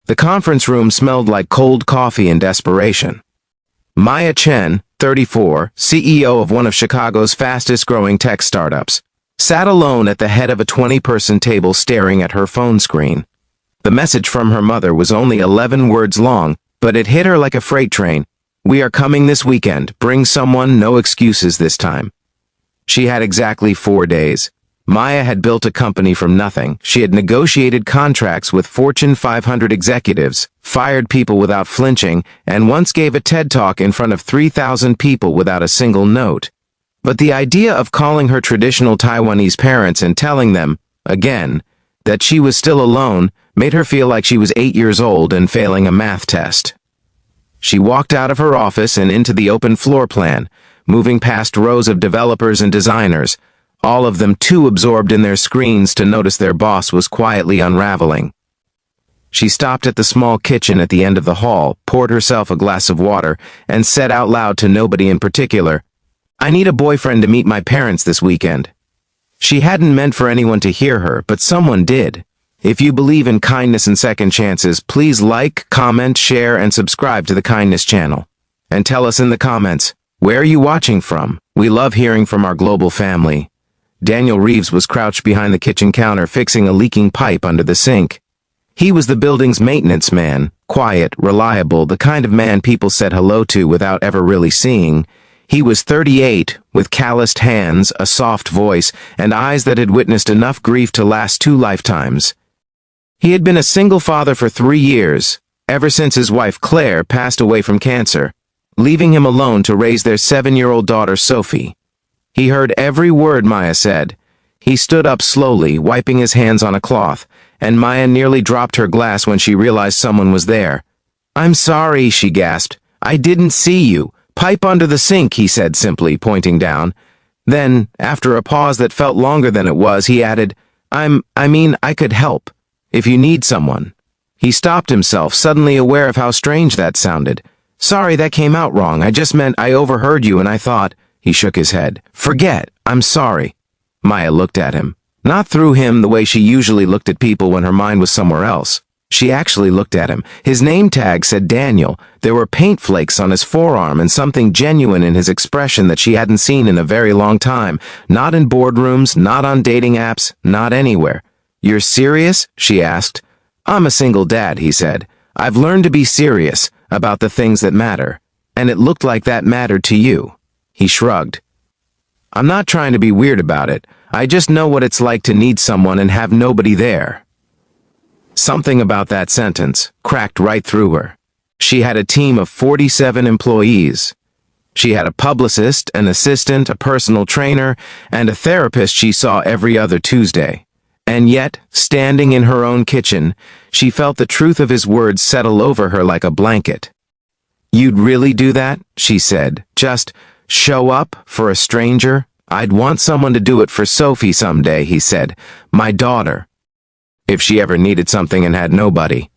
The conference room smelled like cold coffee and desperation. Maya Chen, 34, CEO of one of Chicago's fastest-growing tech startups, sat alone at the head of a 20-person table staring at her phone screen. The message from her mother was only 11 words long, but it hit her like a freight train. "We are coming this weekend. Bring someone, no excuses this time." She had exactly 4 days. Maya had built a company from nothing. She had negotiated contracts with Fortune 500 executives, fired people without flinching, and once gave a TED Talk in front of 3,000 people without a single note. But the idea of calling her traditional Taiwanese parents and telling them, again, that she was still alone made her feel like she was 8 years old and failing a math test. She walked out of her office and into the open floor plan, moving past rows of developers and designers, all of them too absorbed in their screens to notice their boss was quietly unraveling. She stopped at the small kitchen at the end of the hall, poured herself a glass of water, and said out loud to nobody in particular, "I need a boyfriend to meet my parents this weekend." She hadn't meant for anyone to hear her, but someone did. If you believe in kindness and second chances, please like, comment, share, and subscribe to the Kindness channel. And tell us in the comments, where are you watching from? We love hearing from our global family. Daniel Reeves was crouched behind the kitchen counter fixing a leaking pipe under the sink. He was the building's maintenance man, quiet, reliable, the kind of man people said hello to without ever really seeing. He was 38, with calloused hands, a soft voice, and eyes that had witnessed enough grief to last 2 lifetimes. He had been a single father for 3 years, ever since his wife Claire passed away from cancer, leaving him alone to raise their 7-year-old daughter Sophie. He heard every word Maya said. He stood up slowly, wiping his hands on a cloth, and Maya nearly dropped her glass when she realized someone was there. "I'm sorry," she gasped. "I didn't see you. Pipe under the sink," he said simply, pointing down. Then, after a pause that felt longer than it was, he added, I could help, if you need someone." He stopped himself, suddenly aware of how strange that sounded. "Sorry, that came out wrong. I just meant I overheard you and I thought—" He shook his head. "Forget. I'm sorry." Maya looked at him. Not through him the way she usually looked at people when her mind was somewhere else. She actually looked at him. His name tag said Daniel. There were paint flakes on his forearm and something genuine in his expression that she hadn't seen in a very long time. Not in boardrooms, not on dating apps, not anywhere. "You're serious?" she asked. "I'm a single dad," he said. "I've learned to be serious about the things that matter. And it looked like that mattered to you." He shrugged. "I'm not trying to be weird about it. I just know what it's like to need someone and have nobody there." Something about that sentence cracked right through her. She had a team of 47 employees. She had a publicist, an assistant, a personal trainer, and a therapist she saw every other Tuesday. And yet, standing in her own kitchen, she felt the truth of his words settle over her like a blanket. "You'd really do that?" she said. "Just show up for a stranger?" "I'd want someone to do it for Sophie someday," he said. "My daughter. If she ever needed something and had nobody."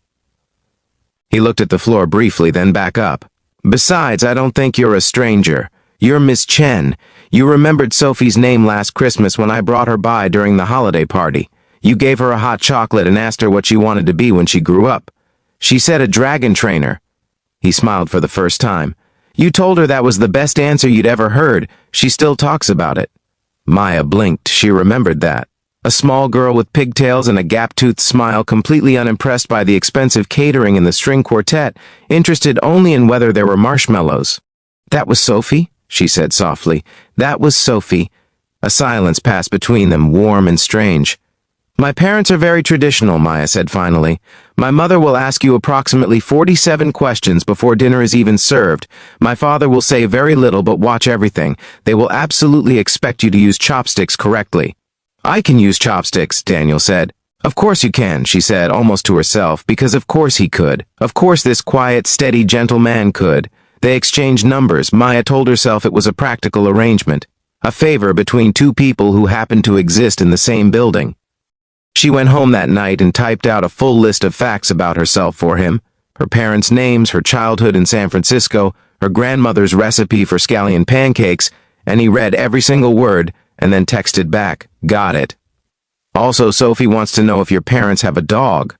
He looked at the floor briefly, then back up. "Besides, I don't think you're a stranger. You're Miss Chen. You remembered Sophie's name last Christmas when I brought her by during the holiday party. You gave her a hot chocolate and asked her what she wanted to be when she grew up. She said a dragon trainer." He smiled for the first time. "You told her that was the best answer you'd ever heard. She still talks about it." Maya blinked. She remembered that. A small girl with pigtails and a gap-toothed smile, completely unimpressed by the expensive catering in the string quartet, interested only in whether there were marshmallows. "That was Sophie?" she said softly. "That was Sophie." A silence passed between them, warm and strange. "My parents are very traditional," Maya said finally. "My mother will ask you approximately 47 questions before dinner is even served. My father will say very little but watch everything. They will absolutely expect you to use chopsticks correctly." "I can use chopsticks," Daniel said. "Of course you can," she said, almost to herself, because of course he could. Of course this quiet, steady, gentle man could. They exchanged numbers. Maya told herself it was a practical arrangement, a favor between two people who happened to exist in the same building. She went home that night and typed out a full list of facts about herself for him. Her parents' names, her childhood in San Francisco, her grandmother's recipe for scallion pancakes, and he read every single word and then texted back, "Got it. Also, Sophie wants to know if your parents have a dog."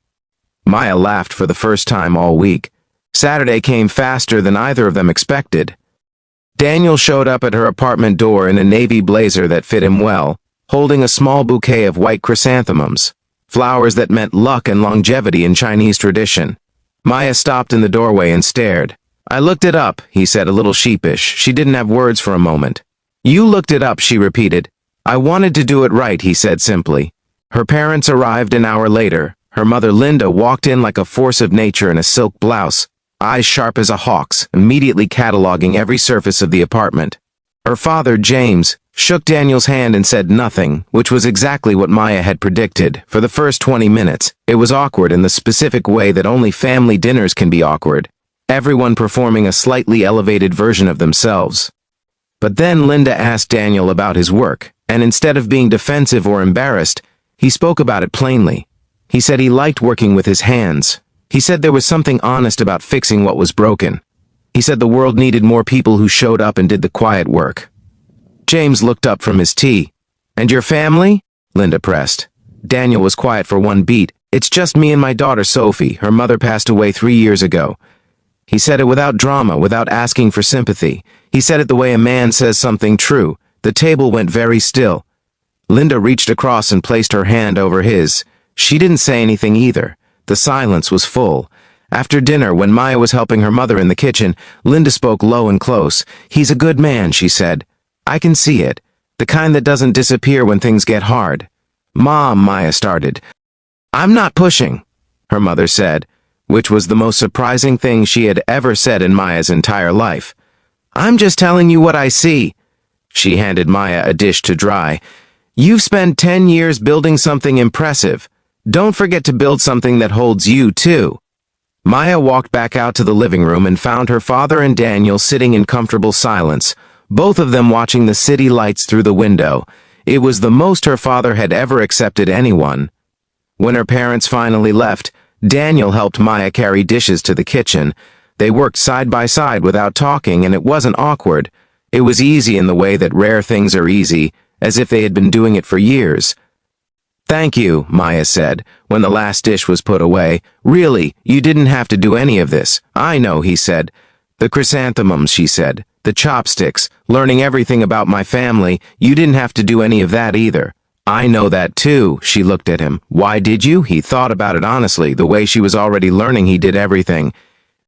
Maya laughed for the first time all week. Saturday came faster than either of them expected. Daniel showed up at her apartment door in a navy blazer that fit him well, holding a small bouquet of white chrysanthemums, flowers that meant luck and longevity in Chinese tradition. Maya stopped in the doorway and stared. "I looked it up," he said, a little sheepish. She didn't have words for a moment. "You looked it up," she repeated. "I wanted to do it right," he said simply. Her parents arrived an hour later. Her mother Linda walked in like a force of nature in a silk blouse, eyes sharp as a hawk's, immediately cataloging every surface of the apartment. Her father, James, shook Daniel's hand and said nothing, which was exactly what Maya had predicted. For the first 20 minutes, it was awkward in the specific way that only family dinners can be awkward, everyone performing a slightly elevated version of themselves. But then Linda asked Daniel about his work, and instead of being defensive or embarrassed, he spoke about it plainly. He said he liked working with his hands. He said there was something honest about fixing what was broken. He said the world needed more people who showed up and did the quiet work. James looked up from his tea. "And your family?" Linda pressed. Daniel was quiet for one beat. "It's just me and my daughter Sophie. Her mother passed away 3 years ago." He said it without drama, without asking for sympathy. He said it the way a man says something true. The table went very still. Linda reached across and placed her hand over his. She didn't say anything either. The silence was full. After dinner, when Maya was helping her mother in the kitchen, Linda spoke low and close. "He's a good man," she said. "I can see it. The kind that doesn't disappear when things get hard." "Mom," Maya started. "I'm not pushing," her mother said, which was the most surprising thing she had ever said in Maya's entire life. "I'm just telling you what I see." She handed Maya a dish to dry. "You've spent 10 years building something impressive. Don't forget to build something that holds you, too." Maya walked back out to the living room and found her father and Daniel sitting in comfortable silence, both of them watching the city lights through the window. It was the most her father had ever accepted anyone. When her parents finally left, Daniel helped Maya carry dishes to the kitchen. They worked side by side without talking, and it wasn't awkward. It was easy in the way that rare things are easy, as if they had been doing it for years. "Thank you," Maya said, when the last dish was put away. "Really, you didn't have to do any of this." "I know," he said. "The chrysanthemums," she said. "The chopsticks, learning everything about my family. You didn't have to do any of that either." "I know that too," she looked at him. "Why did you?" He thought about it honestly, the way she was already learning he did everything.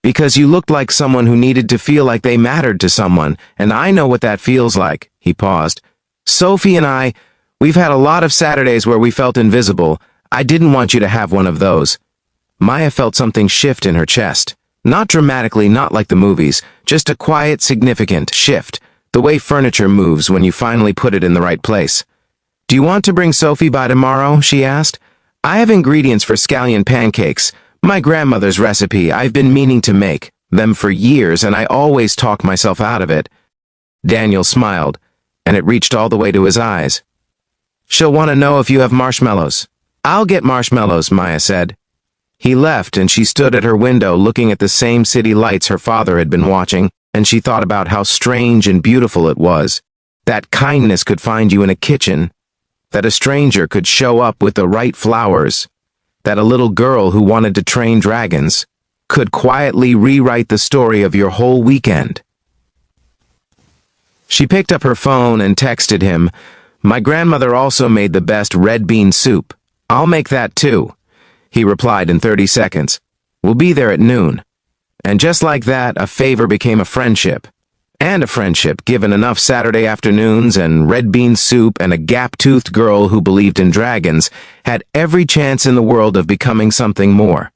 "Because you looked like someone who needed to feel like they mattered to someone, and I know what that feels like." He paused. "Sophie and we've had a lot of Saturdays where we felt invisible. I didn't want you to have one of those." Maya felt something shift in her chest. Not dramatically, not like the movies, just a quiet, significant shift, the way furniture moves when you finally put it in the right place. "Do you want to bring Sophie by tomorrow?" she asked. "I have ingredients for scallion pancakes, my grandmother's recipe. I've been meaning to make them for years, and I always talk myself out of it." Daniel smiled, and it reached all the way to his eyes. "She'll want to know if you have marshmallows." "I'll get marshmallows," Maya said. He left, and she stood at her window looking at the same city lights her father had been watching, and she thought about how strange and beautiful it was. That kindness could find you in a kitchen, that a stranger could show up with the right flowers, that a little girl who wanted to train dragons could quietly rewrite the story of your whole weekend. She picked up her phone and texted him, "My grandmother also made the best red bean soup. I'll make that too." He replied in 30 seconds, "We'll be there at noon." And just like that, a favor became a friendship. And a friendship, given enough Saturday afternoons and red bean soup and a gap-toothed girl who believed in dragons, had every chance in the world of becoming something more.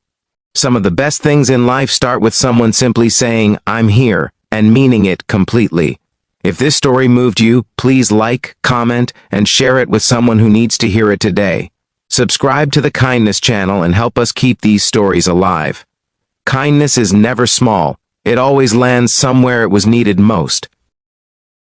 Some of the best things in life start with someone simply saying, "I'm here," and meaning it completely. If this story moved you, please like, comment, and share it with someone who needs to hear it today. Subscribe to the Kindness channel and help us keep these stories alive. Kindness is never small. It always lands somewhere it was needed most.